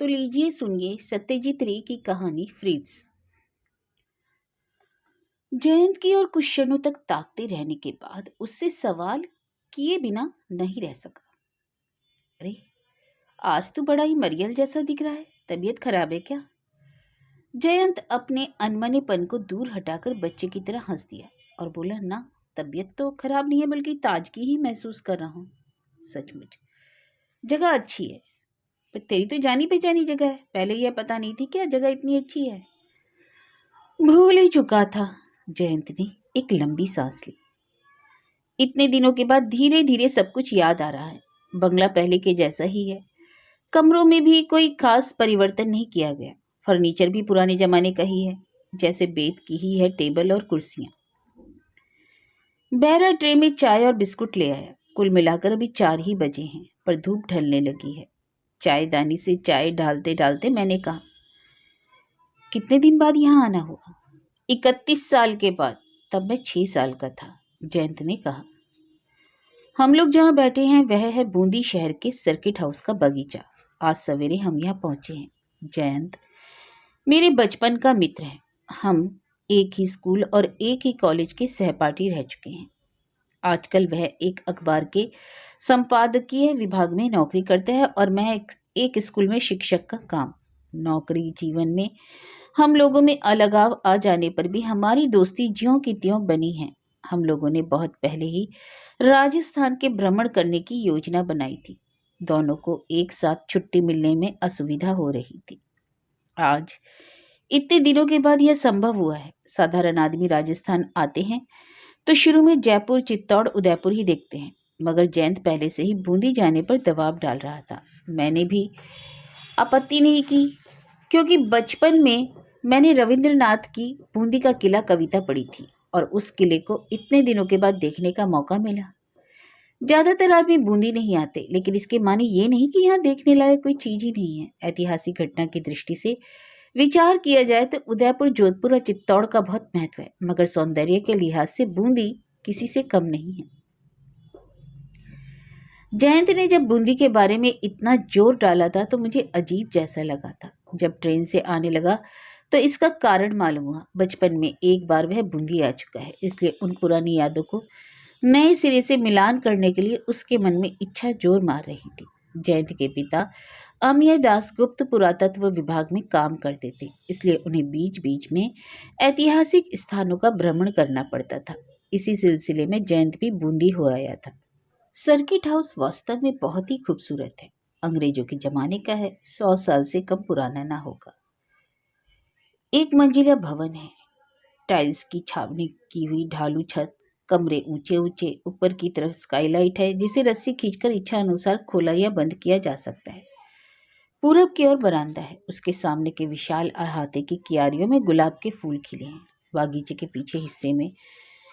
तो लीजिए सुनिए सत्यजीत रे की कहानी फ्रिट्ज। जयंत की और कुछ क्षणों तक ताकते रहने के बाद उससे सवाल किए बिना नहीं रह सका। अरे, आज तो बड़ा ही मरियल जैसा दिख रहा है, तबीयत खराब है क्या? जयंत अपने अनमनेपन को दूर हटाकर बच्चे की तरह हंस दिया और बोला, ना, तबीयत तो खराब नहीं है, बल्कि ताजगी ही महसूस कर रहा हूँ। सचमुच जगह अच्छी है, पर तेरी तो जानी पहचानी जगह है, पहले यह पता नहीं थी क्या जगह इतनी अच्छी है? भूल ही चुका था। जयंत ने एक लंबी सांस ली। इतने दिनों के बाद धीरे धीरे सब कुछ याद आ रहा है। बंगला पहले के जैसा ही है। कमरों में भी कोई खास परिवर्तन नहीं किया गया। फर्नीचर भी पुराने जमाने का ही है, जैसे बेत की ही है टेबल और कुर्सियां। बैरा ट्रे में चाय और बिस्कुट ले आया। कुल मिलाकर अभी 4 ही बजे हैं, पर धूप ढलने लगी है। चायदानी से चाय डालते डालते मैंने कहा, कितने दिन बाद यहाँ आना हुआ? 31 साल के बाद। तब मैं 6 साल का था। जयंत ने कहा, हम लोग जहाँ बैठे हैं वह है बूंदी शहर के सर्किट हाउस का बगीचा। आज सवेरे हम यहाँ पहुंचे हैं। जयंत मेरे बचपन का मित्र है। हम एक ही स्कूल और एक ही कॉलेज के सहपाठी रह चुके हैं। आजकल वह एक अखबार के संपादकीय विभाग में नौकरी करता है और मैं एक स्कूल में शिक्षक का काम। नौकरी जीवन में हम लोगों में अलगाव आ जाने पर भी हमारी दोस्ती ज्यों की त्यों बनी है। हम लोगों ने बहुत पहले ही राजस्थान के भ्रमण करने की योजना बनाई थी। दोनों को एक साथ छुट्टी मिलने में असुविधा हो रही थी। आज इतने दिनों के बाद यह संभव हुआ है। साधारण आदमी राजस्थान आते हैं तो शुरू में जयपुर, चित्तौड़, उदयपुर ही देखते हैं, मगर जयंत पहले से ही बूंदी जाने पर दबाव डाल रहा था। मैंने भी आपत्ति नहीं की, क्योंकि बचपन में मैंने रविंद्रनाथ की बूंदी का किला कविता पढ़ी थी और उस किले को इतने दिनों के बाद देखने का मौका मिला। ज्यादातर आदमी बूंदी नहीं आते, लेकिन इसके माने ये नहीं कि यहाँ देखने लायक कोई चीज ही नहीं है। ऐतिहासिक घटना की दृष्टि से विचार किया जाए तो उदयपुर, जोधपुर और चित्तौड़ का बहुत महत्व है, मगर सौंदर्य के लिहाज से बूंदी किसी से कम नहीं है। जयंत ने जब बूंदी के बारे में इतना जोर डाला था तो मुझे अजीब जैसा लगा था। जब ट्रेन से आने लगा तो इसका कारण मालूम हुआ। बचपन में एक बार वह बूंदी आ चुका है, इसलिए उन पुरानी यादों को नए सिरे से मिलान करने के लिए उसके मन में इच्छा जोर मार रही थी। जयंत के पिता अमिय दास गुप्त पुरातत्व विभाग में काम करते थे, इसलिए उन्हें बीच बीच में ऐतिहासिक स्थानों का भ्रमण करना पड़ता था। इसी सिलसिले में जयंत भी बूंदी हो आया था। सर्किट हाउस वास्तव में बहुत ही खूबसूरत है। अंग्रेजों के जमाने का है, 100 साल से कम पुराना ना होगा। एक मंजिला भवन है, टाइल्स की छावनी की हुई ढालू छत, कमरे ऊंचे ऊंचे, ऊपर की तरफ स्काईलाइट है जिसे रस्सी खींचकर इच्छा अनुसार खोला या बंद किया जा सकता है। पूरब की ओर बरामदा है, उसके सामने के विशाल अहाते की क्यारियों में गुलाब के फूल खिले हैं। बागीचे के पीछे हिस्से में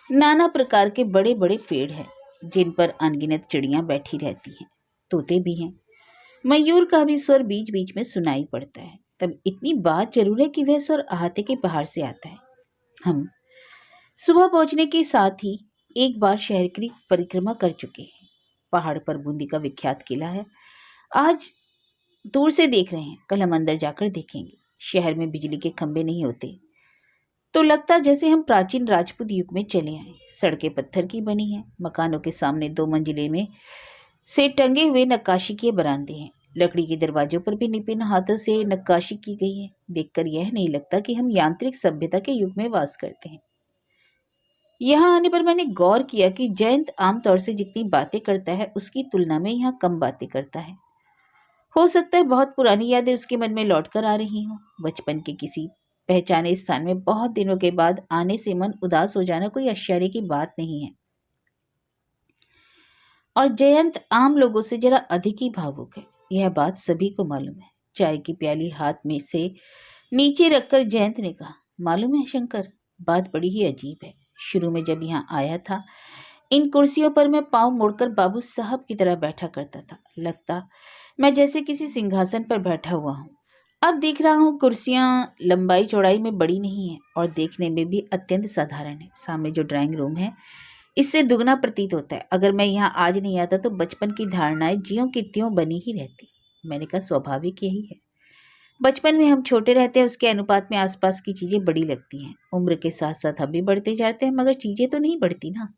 नाना प्रकार के बड़े बड़े पेड़ हैं, जिन पर अनगिनत चिड़ियां बैठी रहती हैं। तोते भी हैं। मयूर का भी स्वर बीच बीच में सुनाई पड़ता है। तब इतनी बात जरूर है कि वह स्वर अहाते के बाहर से आता है। हम सुबह पहुंचने के साथ ही एक बार शहर की परिक्रमा कर चुके हैं। पहाड़ पर बूंदी का विख्यात किला है। आज दूर से देख रहे हैं, कल हम अंदर जाकर देखेंगे। शहर में बिजली के खंभे नहीं होते, तो लगता जैसे हम प्राचीन राजपूत युग में चले आए। सड़कें पत्थर की बनी हैं। मकानों के सामने 2 मंजिले में से टंगे हुए नक्काशी के बरामदे हैं। लकड़ी के दरवाजों पर भी निपुण हाथों से नक्काशी की गई है। देखकर यह नहीं लगता कि हम यांत्रिक सभ्यता के युग में वास करते हैं। यहाँ आने पर मैंने गौर किया कि जयंत आमतौर से जितनी बातें करता है उसकी तुलना में यहाँ कम बातें करता है। हो सकता है बहुत पुरानी यादें उसके मन में लौट कर आ रही हों। बचपन के किसी पहचाने स्थान में बहुत दिनों के बाद आने से मन उदास हो जाना कोई आश्चर्य की बात नहीं है। और जयंत आम लोगों से जरा अधिक ही भावुक है, यह बात सभी को मालूम है। चाय की प्याली हाथ में से नीचे रखकर जयंत ने कहा, मालूम है शंकर, बात बड़ी ही अजीब है। शुरू में जब यहाँ आया था, इन कुर्सियों पर मैं पांव मोड़कर बाबू साहब की तरह बैठा करता था। लगता मैं जैसे किसी सिंहासन पर बैठा हुआ हूँ। अब देख रहा हूँ कुर्सियाँ लंबाई चौड़ाई में बड़ी नहीं है और देखने में भी अत्यंत साधारण है। सामने जो ड्राइंग रूम है, इससे दुगना प्रतीत होता है। अगर मैं यहाँ आज नहीं आता तो बचपन की धारणाएं ज्यों की त्यों बनी ही रहती। मैंने कहा, स्वाभाविक यही है। बचपन में हम छोटे रहते हैं, उसके अनुपात में आसपास की चीजें बड़ी लगती हैं। उम्र के साथ साथ हम भी बढ़ते जाते हैं, मगर चीजें तो नहीं बढ़ती ना।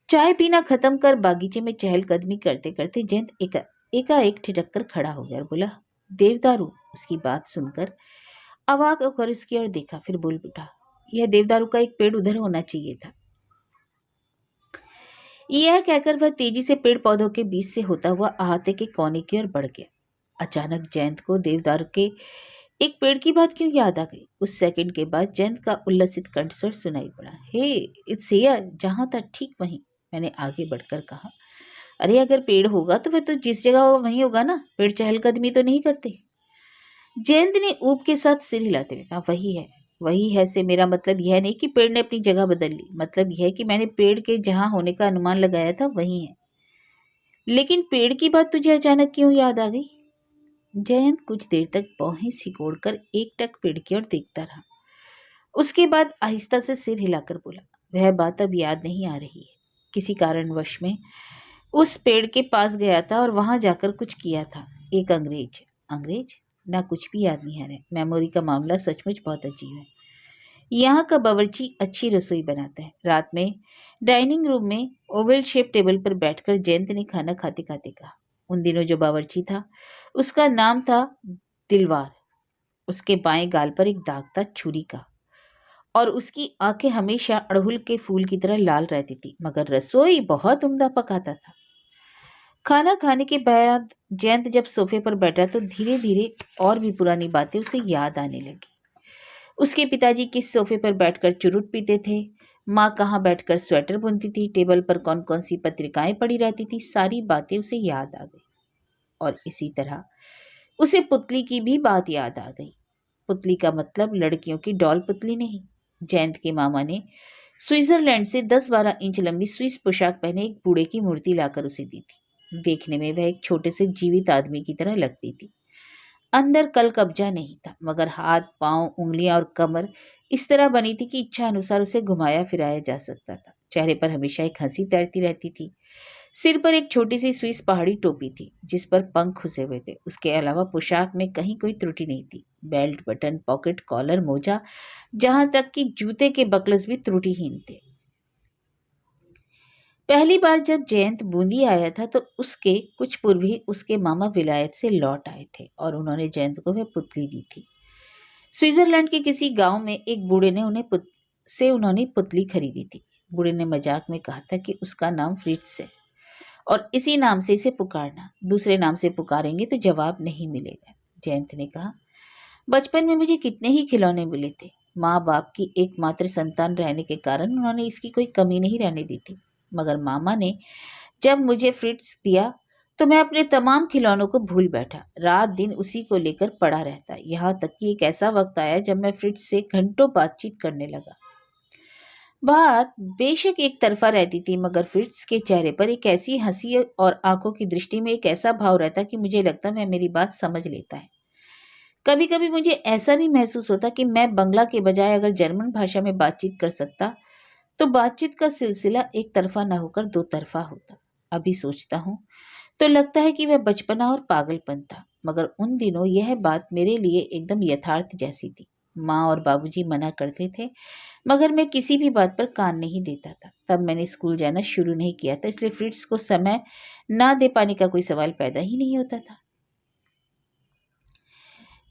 चाय पीना खत्म कर बागीचे में चहलकदमी करते करते जयंत एकाएक ठिठक कर खड़ा हो गया और बोला, देवदारू। उसकी बात सुनकर अवाक होकर उसकी ओर देखा, फिर बोल उठा, यह देवदारू का एक पेड़ उधर होना चाहिए था। यह कहकर वह तेजी से पेड़ पौधों के बीच से होता हुआ अहाते के कोने की ओर बढ़ गया। अचानक जयंत को देवदारू के एक पेड़ की बात क्यों याद आ गई। कुछ सेकंड के बाद जयंत का उल्लसित कंठस्वर सुनाई पड़ा, हे इट्स हियर। जहां था ठीक वहीं। मैंने आगे बढ़कर कहा, अरे अगर पेड़ होगा तो वह तो जिस जगह होगा वहीं होगा ना, पेड़ चहलकदमी तो नहीं करते। जयंत ने ऊब के साथ सिर हिलाते हुए कहा, वही है। वही है से मेरा मतलब यह नहीं कि पेड़ ने अपनी जगह बदल ली, मतलब यह है कि मैंने पेड़ के जहां होने का अनुमान लगाया था वही है। लेकिन पेड़ की बात तुझे अचानक क्यों याद आ गई। जयंत कुछ देर तक भौहें सिकोड़कर एकटक पेड़ की ओर देखता रहा। उसके बाद आहिस्ता से सिर हिलाकर बोला, वह बात अब याद नहीं आ रही है। किसी कारणवश में उस पेड़ के पास गया था और वहां जाकर कुछ किया था। एक अंग्रेज। अंग्रेज ना, कुछ भी याद नहीं आ रहा है। मेमोरी का मामला सचमुच बहुत अजीब है। यहाँ का बावर्ची अच्छी रसोई बनाता है। रात में डाइनिंग रूम में ओवल शेप टेबल पर बैठकर जयंत ने खाना खाते खाते कहा, उन दिनों जो बावर्ची था उसका नाम था दिलवार। उसके बाएं गाल पर एक दाग था छुरी का, और उसकी आंखें हमेशा अड़हुल के फूल की तरह लाल रहती थी, मगर रसोई बहुत उम्दा पकाता था। खाना खाने के बाद जयंत जब सोफे पर बैठा तो धीरे धीरे और भी पुरानी बातें उसे याद आने लगी। उसके पिताजी किस सोफे पर बैठकर चुरुट पीते थे, माँ कहाँ बैठकर स्वेटर बुनती थी, टेबल पर कौन कौन सी पत्रिकाएं पड़ी रहती थी, सारी बातें उसे याद आ गई। और इसी तरह उसे पुतली की भी बात याद आ गई। पुतली का मतलब लड़कियों की डॉल पुतली नहीं। जयंत के मामा ने स्विट्जरलैंड से 10-12 इंच लंबी स्विस पोशाक पहने एक बूढ़े की मूर्ति लाकर उसे दी थी। देखने में वह एक छोटे से जीवित आदमी की तरह लगती थी। अंदर कल कब्जा नहीं था, मगर हाथ पांव उंगलियां और कमर इस तरह बनी थी कि इच्छा अनुसार उसे घुमाया फिराया जा सकता था। चेहरे पर हमेशा एक हंसी तैरती रहती थी। सिर पर एक छोटी सी स्विस पहाड़ी टोपी थी जिस पर पंख खुसे हुए थे। उसके अलावा पोशाक में कहीं कोई त्रुटि नहीं थी। बेल्ट, बटन, पॉकेट, कॉलर, मोजा, जहां तक कि जूते के बकल्स भी त्रुटिहीन थे। पहली बार जब जयंत बूंदी आया था तो उसके कुछ पूर्व ही उसके मामा विलायत से लौट आए थे और उन्होंने जयंत को वह पुतली दी थी। स्विट्जरलैंड के किसी गांव में एक बूढ़े ने उन्होंने पुतली खरीदी थी। बूढ़े ने मजाक में कहा था कि उसका नाम फ्रिट्ज है और इसी नाम से इसे पुकारना, दूसरे नाम से पुकारेंगे तो जवाब नहीं मिलेगा। जयंत ने कहा, बचपन में मुझे कितने ही खिलौने मिले थे। माँ बाप की एकमात्र संतान रहने के कारण उन्होंने इसकी कोई कमी नहीं रहने दी थी, मगर मामा ने जब मुझे फ्रिट्ज दिया तो मैं अपने तमाम खिलौनों को भूल बैठा। रात दिन उसी को लेकर पड़ा रहता, यहाँ तक कि एक ऐसा वक्त आया जब मैं फ्रिट्ज से घंटों बातचीत करने लगा। बात बेशक एक तरफा रहती थी, मगर फ्रिट्ज के चेहरे पर एक ऐसी हंसी और आंखों की दृष्टि में एक ऐसा भाव रहता कि मुझे लगता वह मेरी बात समझ लेता है। कभी कभी मुझे ऐसा भी महसूस होता कि मैं बंगला के बजाय अगर जर्मन भाषा में बातचीत कर सकता तो बातचीत का सिलसिला एक तरफा न होकर दो तरफा होता। अभी सोचता हूँ तो लगता है कि वह बचपना और पागलपन था, मगर उन दिनों यह बात मेरे लिए एकदम यथार्थ जैसी थी। माँ और बाबूजी मना करते थे, मगर मैं किसी भी बात पर कान नहीं देता था। तब मैंने स्कूल जाना शुरू नहीं किया था, इसलिए फ्रिट्ज को समय ना दे पाने का कोई सवाल पैदा ही नहीं होता था।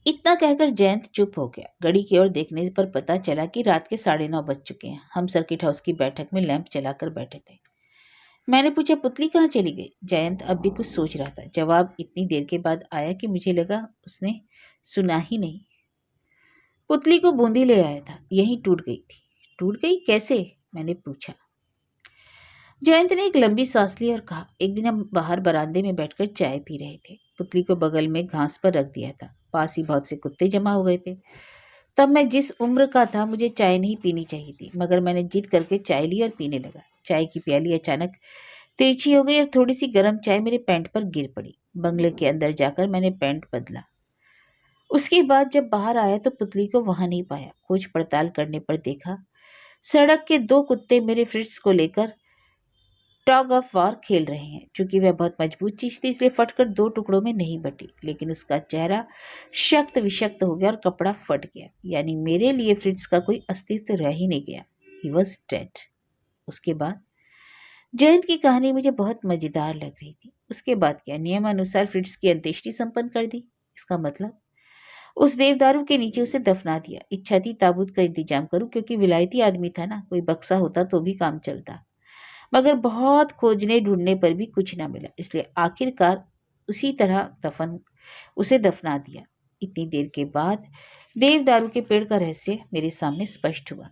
इतना कहकर जयंत चुप हो गया। घड़ी की ओर देखने पर पता चला कि रात के 9:30 बज चुके हैं। हम सर्किट हाउस की बैठक में लैंप जलाकर बैठे थे। मैंने पूछा, पुतली कहाँ चली गई। जयंत अब भी कुछ सोच रहा था। जवाब इतनी देर के बाद आया कि मुझे लगा उसने सुना ही नहीं। पुतली को बूंदी ले आया था, यहीं टूट गई थी। टूट गई कैसे, मैंने पूछा। जयंत ने एक लंबी सांस ली और कहा, एक दिन हम बाहर बरामदे में बैठकर चाय पी रहे थे। पुतली को बगल में घास पर रख दिया था। पास ही बहुत से कुत्ते जमा हो गए थे। तब मैं जिस उम्र का था मुझे चाय नहीं पीनी चाहिए थी, मगर मैंने जिद करके चाय ली और पीने लगा। चाय की प्याली अचानक तिरछी हो गई और थोड़ी सी गर्म चाय मेरे पैंट पर गिर पड़ी। बंगले के अंदर जाकर मैंने पैंट बदला। उसके बाद जब बाहर आया तो पुतली को वहां नहीं पाया। खोज पड़ताल करने पर देखा सड़क के दो कुत्ते मेरे फ्रिट्ज को लेकर टॉग ऑफ वार खेल रहे हैं। चूंकि वह बहुत मजबूत चीज थी इसलिए फटकर 2 टुकड़ों में नहीं बटी, लेकिन उसका चेहरा शक्त विशक्त हो गया और कपड़ा फट गया। यानी मेरे लिए फ्रिट्ज का कोई अस्तित्व रह ही नहीं गया। He was dead. उसके बाद जयंत की कहानी मुझे बहुत मजेदार लग रही थी। उसके बाद क्या? नियमानुसार फ्रिट्ज की अंत्येष्टि संपन्न कर दी। इसका मतलब उस देवदारू के नीचे उसे दफना दिया। इच्छा थी ताबूत का इंतजाम करूं, क्योंकि विलायती आदमी था ना, कोई बक्सा होता तो भी काम चलता। मगर बहुत खोजने ढूंढने पर भी कुछ ना मिला, इसलिए आखिरकार उसी तरह उसे दफना दिया। इतनी देर के बाद देवदारू के पेड़ का रहस्य मेरे सामने स्पष्ट हुआ।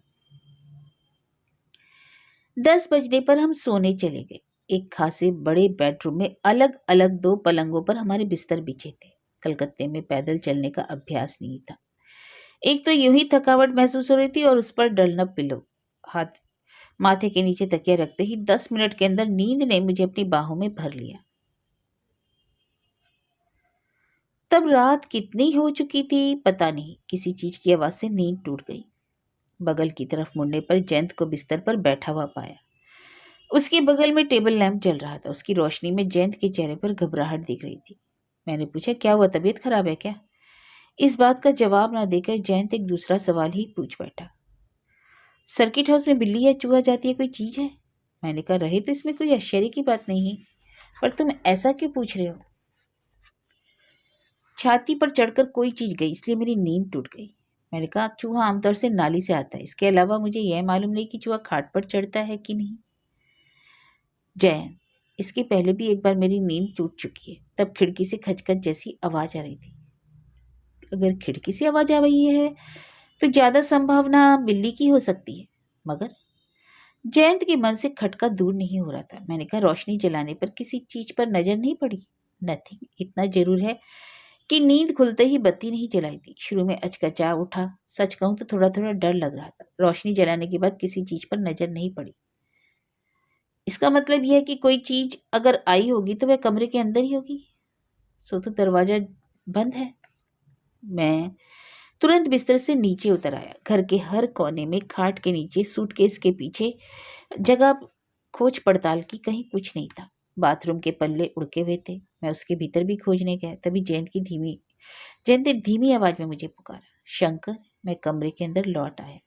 10 बजने पर हम सोने चले गए। एक खासे बड़े बेडरूम में अलग अलग 2 पलंगों पर हमारे बिस्तर बिछे थे। कलकत्ते में पैदल चलने का अभ्यास नहीं था। एक तो यूं ही थकावट महसूस हो रही थी और उस पर डलनप पिलो। हाथ माथे के नीचे तकिया रखते ही 10 मिनट के अंदर नींद ने मुझे अपनी बाहों में भर लिया। तब रात कितनी हो चुकी थी पता नहीं। किसी चीज की आवाज से नींद टूट गई। बगल की तरफ मुड़ने पर जयंत को बिस्तर पर बैठा हुआ पाया। उसके बगल में टेबल लैंप जल रहा था। उसकी रोशनी में जयंत के चेहरे पर घबराहट दिख रही थी। मैंने पूछा, क्या हुआ, तबीयत खराब है क्या? इस बात का जवाब ना देकर जयंत एक दूसरा सवाल ही पूछ बैठा। सर्किट हाउस में बिल्ली या चूहा जाती है, कोई चीज है? मैंने कहा, रहे तो इसमें कोई आश्चर्य की बात नहीं, पर तुम ऐसा क्यों पूछ रहे हो? छाती पर चढ़कर कोई चीज गई, इसलिए मेरी नींद टूट गई। मैंने कहा, चूहा आमतौर से नाली से आता है, इसके अलावा मुझे यह मालूम नहीं कि चूहा खाट पर चढ़ता है कि नहीं। जयंत, इसके पहले भी एक बार मेरी नींद टूट चुकी है। तब खिड़की से खचखच जैसी आवाज आ रही थी। अगर खिड़की से आवाज आ रही है तो ज्यादा संभावना बिल्ली की हो सकती है। मगर जयंत के मन से खटका दूर नहीं हो रहा था। मैंने कहा, रोशनी जलाने पर किसी चीज पर नजर नहीं पड़ी? नथिंग। इतना जरूर है कि नींद खुलते ही बत्ती नहीं जलाई थी। शुरू में अचकचा उठा। सच कहूं तो थोड़ा थोड़ा डर लग रहा था। रोशनी जलाने के बाद किसी चीज पर नजर नहीं पड़ी। इसका मतलब यह है कि कोई चीज अगर आई होगी तो वह कमरे के अंदर ही होगी। सो तो दरवाजा बंद है। मैं तुरंत बिस्तर से नीचे उतर आया। घर के हर कोने में, खाट के नीचे, सूटकेस के पीछे जगह खोज पड़ताल की, कहीं कुछ नहीं था। बाथरूम के पल्ले उड़के हुए थे। मैं उसके भीतर भी खोजने गया। तभी जयंत ने धीमी आवाज में मुझे पुकारा, शंकर। मैं कमरे के अंदर लौट आया।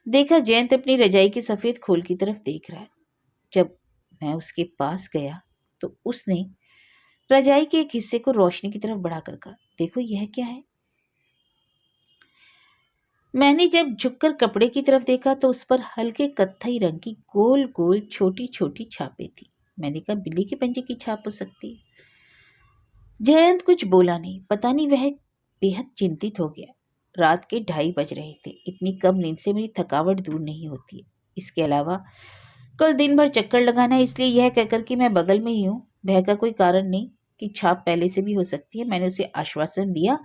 देखा जयंत अपनी रजाई के सफेद खोल की तरफ देख रहा है। जब मैं उसके पास गया तो उसने रजाई के एक हिस्से को रोशनी की तरफ बढ़ाकर कहा, देखो यह क्या है? मैंने जब झुककर कपड़े की तरफ देखा तो उस पर हल्के कत्थई रंग की गोल गोल छोटी छोटी छापें थी। मैंने कहा, बिल्ली के पंजे की छाप हो सकती है। जयंत कुछ बोला नहीं। पता नहीं वह बेहद चिंतित हो गया। रात के 2:30 बज रहे थे। इतनी कम नींद से मेरी थकावट दूर नहीं होती है। इसके अलावा कल दिन भर चक्कर लगाना है, इसलिए यह कहकर कि मैं बगल में ही हूँ, भय का कोई कारण नहीं कि छाप पहले से भी हो सकती है। मैंने उसे आश्वासन दिया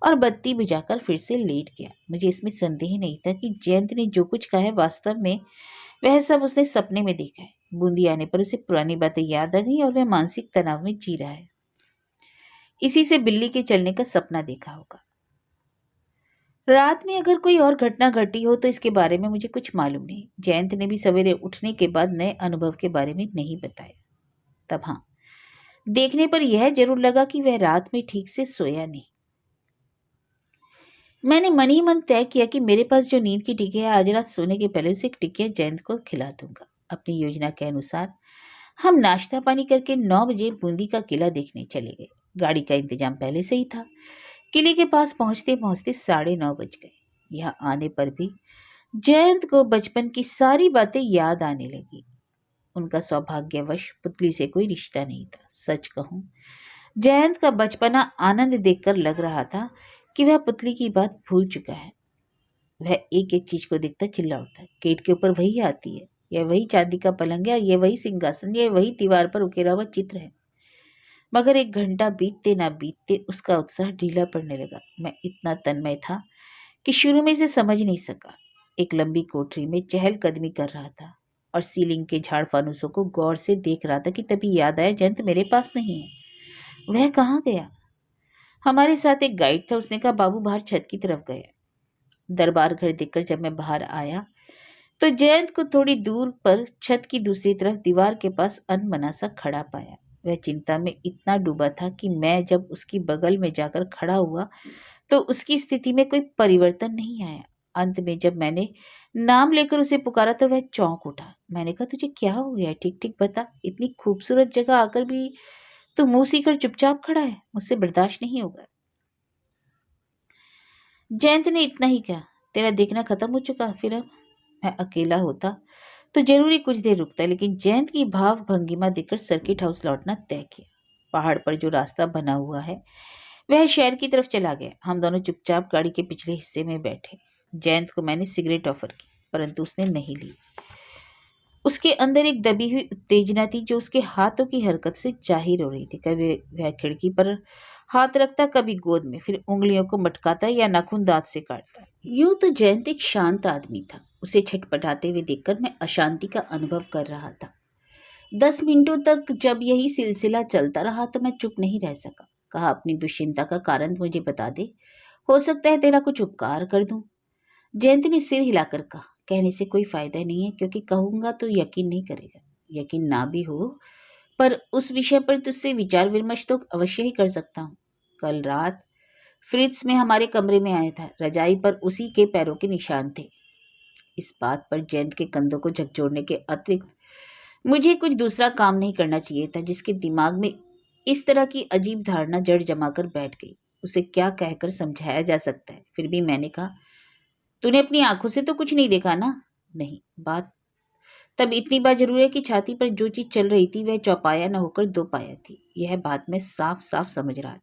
और बत्ती बुझाकर फिर से लेट गया। मुझे इसमें संदेह नहीं था कि जयंत ने जो कुछ कहा है वास्तव में वह सब उसने सपने में देखा है। बूंदी आने पर उसे पुरानी बातें याद आ गई और वह मानसिक तनाव में जी रहा है। इसी से बिल्ली के चलने का सपना देखा होगा। रात में अगर कोई और घटना घटी हो तो इसके बारे में मुझे कुछ मालूम नहीं। जयंत ने भी सवेरे उठने के बाद नए अनुभव के बारे में नहीं बताया। तब हाँ, देखने पर यह जरूर लगा कि वह रात में ठीक से सोया नहीं। मैंने मन ही मन तय किया कि मेरे पास जो नींद की टिकिया है, आज रात सोने के पहले उसे एक टिकिया जयंत को खिला दूंगा। अपनी योजना के अनुसार हम नाश्ता पानी करके 9 बजे बूंदी का किला देखने चले गए। गाड़ी का इंतजाम पहले से ही था। किले के पास पहुंचते पहुंचते 9:30 बज गए। यहाँ आने पर भी जयंत को बचपन की सारी बातें याद आने लगी। उनका सौभाग्यवश पुतली से कोई रिश्ता नहीं था। सच कहूं, जयंत का बचपना आनंद देखकर लग रहा था कि वह पुतली की बात भूल चुका है। वह एक एक चीज को देखता चिल्ला उठता है, गेट के ऊपर वही आती है, यह वही चांदी का पलंग है, यह वही सिंहासन, यह वही दीवार पर उकेरा हुआ चित्र है। मगर 1 घंटा बीतते ना बीतते उसका उत्साह ढीला पड़ने लगा। मैं इतना तन्मय था कि शुरू में इसे समझ नहीं सका। एक लंबी कोठरी में चहलकदमी कर रहा था और सीलिंग के झाड़ फानुसों को गौर से देख रहा था कि तभी याद आया, जयंत मेरे पास नहीं है। वह कहाँ गया? हमारे साथ एक गाइड था। उसने कहा, बाबू बाहर छत की तरफ गए। दरबार घर देखकर जब मैं बाहर आया तो जयंत को थोड़ी दूर पर छत की दूसरी तरफ दीवार के पास अनमना सा खड़ा पाया। वह चिंता में इतना डूबा था कि मैं जब उसकी बगल में जाकर खड़ा हुआ तो उसकी स्थिति में कोई परिवर्तन नहीं आया। अंत में जब मैंने नाम लेकर उसे पुकारा तो वह चौंक उठा। मैंने कहा, तुझे क्या हो गया? ठीक ठीक बता। इतनी खूबसूरत जगह आकर भी तू मुंह सीकर चुपचाप खड़ा है। मुझसे बर्दाश्त नहीं होगा। जयंत ने इतना ही कहा, तेरा देखना खत्म हो चुका। फिर अब मैं अकेला होता तो जरूरी कुछ देर रुकता, लेकिन जयंत की भाव भंगिमा देखकर सर्किट हाउस लौटना तय किया। पहाड़ पर जो रास्ता बना हुआ है वह शहर की तरफ चला गया। हम दोनों चुपचाप गाड़ी के पिछले हिस्से में बैठे। जयंत को मैंने सिगरेट ऑफर की, परंतु उसने नहीं ली। उसके अंदर एक दबी हुई उत्तेजना थी जो उसके हाथों की हरकत से जाहिर हो रही थी। कभी वह खिड़की पर हाथ रखता, कभी गोद में, फिर उंगलियों को मटकाता या नाखून दांत से काटता। यूं तो जयंत एक शांत आदमी था। उसे छटपटाते हुए देखकर मैं अशांति का अनुभव कर रहा था। 10 मिनटों तक जब यही सिलसिला चलता रहा तो मैं चुप नहीं रह सका। कहा, अपनी दुश्चिंता का कारण मुझे बता दे, हो सकता है तेरा कुछ उपकार कर दूं। जयंत ने सिर हिलाकर कहा, कहने से कोई फायदा नहीं है, क्योंकि कहूंगा तो यकीन नहीं करेगा। यकीन ना भी हो, पर उस विषय पर तुझसे विचार विमर्श तो अवश्य ही कर सकता हूँ। कल रात फ्रिट्ज में हमारे कमरे में आया था। रजाई पर उसी के पैरों के निशान थे। इस बात पर जयंत के कंधों को झकझोरने के अतिरिक्त मुझे कुछ दूसरा काम नहीं करना चाहिए था, जिसके दिमाग में इस तरह की अजीब धारणा जड़ जमाकर बैठ गई। उसे क्या कहकर समझाया जा सकता है? फिर भी मैंने कहा, तूने अपनी आंखों से तो कुछ नहीं देखा ना? नहीं। बात तब इतनी बात जरूर है कि छाती पर जो चीज चल रही थी वह चौपाया न होकर दो पाया थी। यह बात मैं साफ साफ समझ रहा था।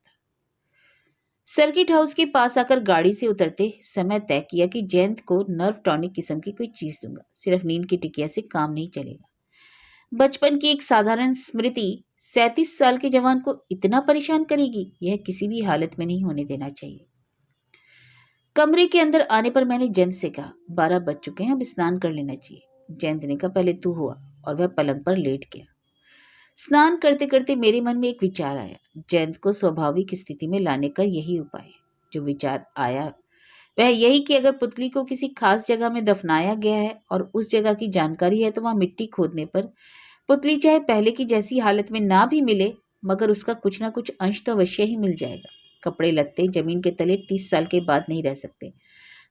सर्किट हाउस के पास आकर गाड़ी से उतरते समय तय किया कि जयंत को नर्व टॉनिक किस्म की कोई चीज दूंगा। सिर्फ नींद की टिकिया से काम नहीं चलेगा। बचपन की एक साधारण स्मृति 37 साल के जवान को इतना परेशान करेगी, यह किसी भी हालत में नहीं होने देना चाहिए। कमरे के अंदर आने पर मैंने जयंत से कहा, 12 बज चुके हैं, अब स्नान कर लेना चाहिए। जयंत ने कहा, पहले तू हुआ, और वह पलंग पर लेट गया। स्नान करते करते मेरे मन में एक विचार आया। जयंत को स्वाभाविक स्थिति में लाने का यही उपाय है। जो विचार आया वह यही कि अगर पुतली को किसी खास जगह में दफनाया गया है और उस जगह की जानकारी है तो वहां मिट्टी खोदने पर पुतली चाहे पहले की जैसी हालत में ना भी मिले, मगर उसका कुछ ना कुछ अंश तो अवश्य ही मिल जाएगा। कपड़े लत्ते जमीन के तले 30 साल के बाद नहीं रह सकते,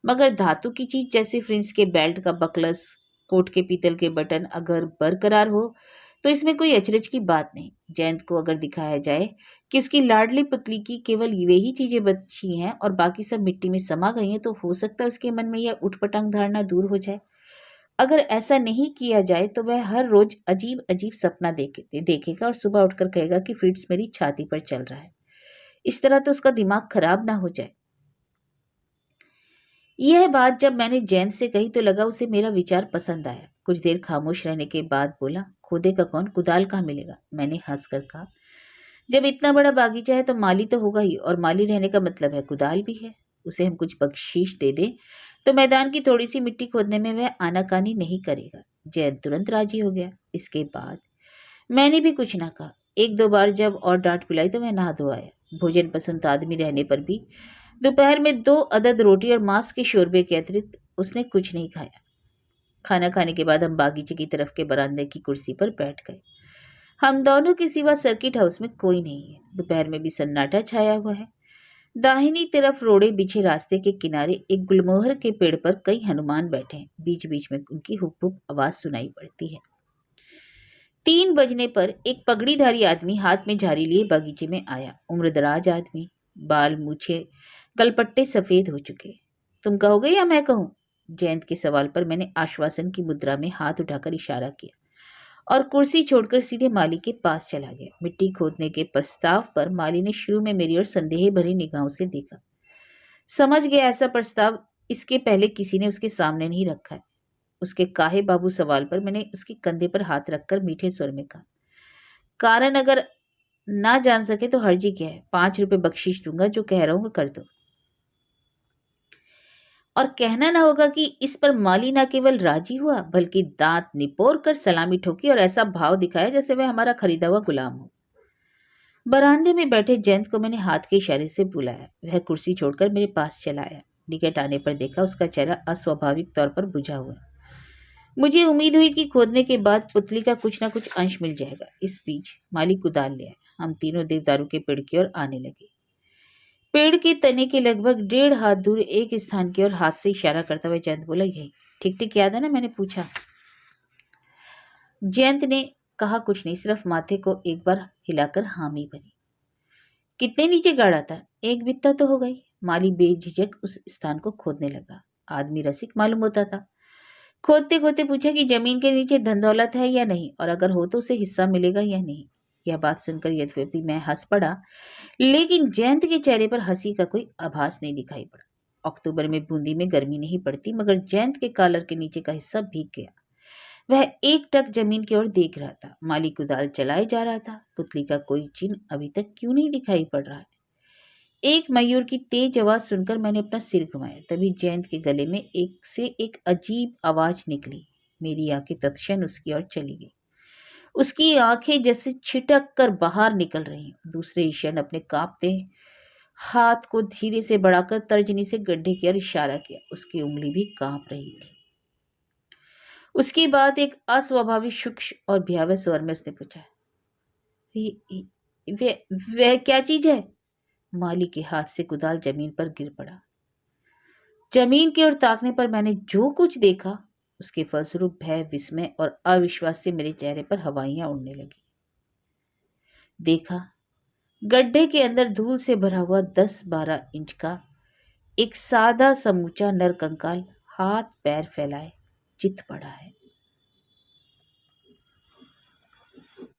मगर धातु की चीज जैसे फ्रिंज के बेल्ट का बकलस, कोट के पीतल के बटन अगर बरकरार हो तो इसमें कोई अचरज की बात नहीं। जयंत को अगर दिखाया जाए कि उसकी लाडली पुतली की केवल वे ही चीजें बची हैं और बाकी सब मिट्टी में समा गई हैं, तो हो सकता है उसके मन में यह उठपटांग धारणा दूर हो जाए। अगर ऐसा नहीं किया जाए तो वह हर रोज अजीब अजीब सपना देखेगा और सुबह उठकर कहेगा कि फ्रिट्ज मेरी छाती पर चल रहा है। इस तरह तो उसका दिमाग खराब ना हो जाए। यह बात जब मैंने जैन से कही तो लगा उसे मेरा विचार पसंद आया। कुछ देर खामोश रहने के बाद बोला, खोदेगा कौन? कुदाल कहाँ मिलेगा? मैंने हंसकर कहा, जब इतना बड़ा बागीचा है तो माली तो होगा ही, और माली रहने का मतलब है कुदाल भी है। उसे हम कुछ बख्शीश दे दें तो मैदान की थोड़ी सी मिट्टी खोदने में वह आनाकानी नहीं करेगा। जैन तुरंत राजी हो गया। इसके बाद मैंने भी कुछ ना कहा। 1-2 बार जब और डांट पिलाई तो वह नहा धो आया। भोजन पसंद आदमी रहने पर भी दोपहर में 2 अदद रोटी और मांस के शोरबे के अतिरिक्त उसने कुछ नहीं खाया। खाना खाने के बाद हम बागीचे की तरफ के बरामदे की कुर्सी पर बैठ गए। हम दोनों के सिवा सर्किट हाउस में कोई नहीं है। दोपहर में भी सन्नाटा छाया हुआ है। दाहिनी तरफ रोड़े बिछे रास्ते के किनारे एक गुलमोहर के पेड़ पर कई हनुमान बैठे हैं। बीच बीच में उनकी हुक हुक आवाज सुनाई पड़ती है। 3 बजने पर एक पगड़ीधारी आदमी हाथ में झाड़ी लिए बगीचे में आया। उम्रदराज आदमी, बाल मूछे गलपट्टे सफेद हो चुके। तुम कहोगे या मैं कहूं? जयंत के सवाल पर मैंने आश्वासन की मुद्रा में हाथ उठाकर इशारा किया और कुर्सी छोड़कर सीधे माली के पास चला गया। मिट्टी खोदने के प्रस्ताव पर माली ने शुरू में मेरी ओर संदेह भरी निगाहों से देखा। समझ गया ऐसा प्रस्ताव इसके पहले किसी ने उसके सामने नहीं रखा है। उसके काहे बाबू सवाल पर मैंने उसके कंधे पर हाथ रखकर मीठे स्वर में कहा, कारण अगर ना जान सके तो हर्जी क्या है? 5 रुपए बख्शीश दूंगा, जो कह रहा हूं वो कर दो। और कहना ना होगा कि इस पर माली ना केवल राजी हुआ बल्कि दांत निपोर कर सलामी ठोकी और ऐसा भाव दिखाया जैसे वह हमारा खरीदा हुआ गुलाम हो। बरामदे में बैठे जयंत को मैंने हाथ के इशारे से बुलाया। वह कुर्सी छोड़कर मेरे पास चला आया। निकट आने पर देखा उसका चेहरा अस्वाभाविक तौर पर बुझा हुआ। मुझे उम्मीद हुई कि खोदने के बाद पुतली का कुछ ना कुछ अंश मिल जाएगा। इस बीच माली कुदाल ले आए। हम तीनों देवदारू के पेड़ की ओर आने लगे। पेड़ के तने के लगभग 1.5 हाथ दूर एक स्थान की ओर हाथ से इशारा करता हुआ जयंत बोला, यही ठीक ठीक याद है ना? मैंने पूछा। जयंत ने कहा कुछ नहीं, सिर्फ माथे को एक बार हिलाकर हामी भरी। कितने नीचे गाड़ा था? एक बित्ता तो हो गई। माली बेझिझक उस स्थान को खोदने लगा। आदमी रसिक मालूम होता था। खोदते खोदते पूछा कि जमीन के नीचे धन दौलत है या नहीं, और अगर हो तो उसे हिस्सा मिलेगा या नहीं। यह बात सुनकर यद्यपि मैं हंस पड़ा, लेकिन जयंत के चेहरे पर हंसी का कोई आभास नहीं दिखाई पड़ा। अक्टूबर में बूंदी में गर्मी नहीं पड़ती, मगर जयंत के कॉलर के नीचे का हिस्सा भीग गया। वह एक टक जमीन की ओर देख रहा था। माली कुदाल चलाए जा रहा था। पुतली का कोई चिन्ह अभी तक क्यों नहीं दिखाई पड़ रहा है? एक मयूर की तेज आवाज सुनकर मैंने अपना सिर घुमाया। तभी जयंत के गले में एक से एक अजीब आवाज निकली। मेरी आंखें तत्क्षण उसकी ओर चली गई। उसकी आंखें जैसे छिटक कर बाहर निकल रही। दूसरे क्षण अपने कांपते हाथ को धीरे से बढ़ाकर तर्जनी से गड्ढे की ओर इशारा किया। उसकी उंगली भी कांप रही थी। उसके बाद एक अस्वाभाविक सूक्ष्म और भयावह स्वर में उसने पूछा, वह क्या चीज है? माली के हाथ से कुदाल जमीन पर गिर पड़ा। जमीन की ओर ताकने पर मैंने जो कुछ देखा, उसके फलस्वरूप भय, विस्मय और अविश्वास से मेरे चेहरे पर हवाइयां उड़ने लगी। देखा, गड्ढे के अंदर धूल से भरा हुआ 10-12 इंच का एक सादा समूचा नर कंकाल हाथ पैर फैलाए चित पड़ा है।